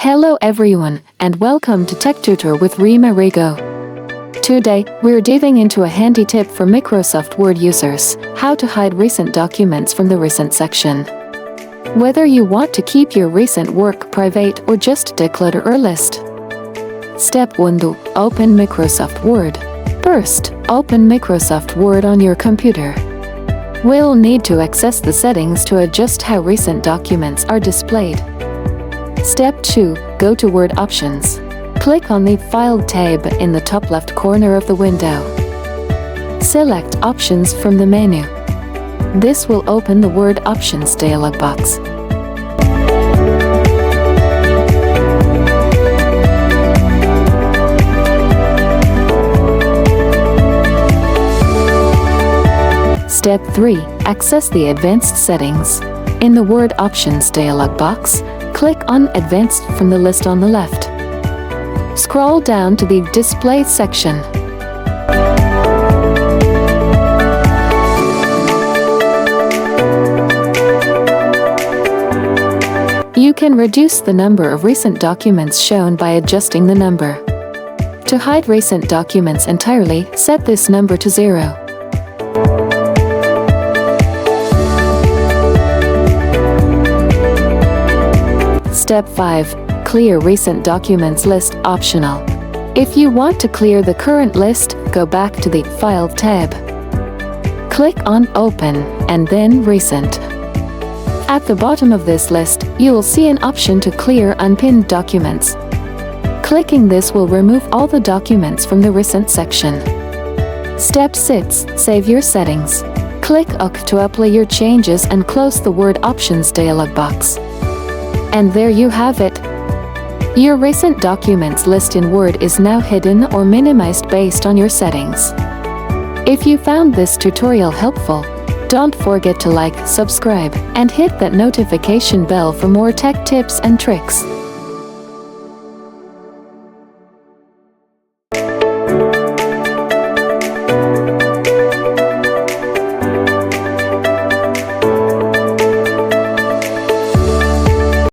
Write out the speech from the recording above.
Hello everyone, and welcome to Tech Tutor with Reema Rego. Today, we're diving into a handy tip for Microsoft Word users: how to hide recent documents from the Recent section. Whether you want to keep your recent work private or just declutter your list. Step 1. Open Microsoft Word. First, open Microsoft Word on your computer. We'll need to access the settings to adjust how recent documents are displayed. Step 2. Go to Word Options. Click on the File tab in the top left corner of the window. Select Options from the menu. This will open the Word Options dialog box. Step 3. Access the Advanced settings. In the Word Options dialog box, click on Advanced from the list on the left. Scroll down to the Display section. You can reduce the number of recent documents shown by adjusting the number. To hide recent documents entirely, set this number to 0. Step 5. Clear Recent Documents List optional. If you want to clear the current list, go back to the File tab. Click on Open and then Recent. At the bottom of this list, you will see an option to clear unpinned documents. Clicking this will remove all the documents from the Recent section. Step 6. Save your settings. Click OK to apply your changes and close the Word Options dialog box. And there you have it. Your recent documents list in Word is now hidden or minimized based on your settings. If you found this tutorial helpful, don't forget to like, subscribe, and hit that notification bell for more tech tips and tricks.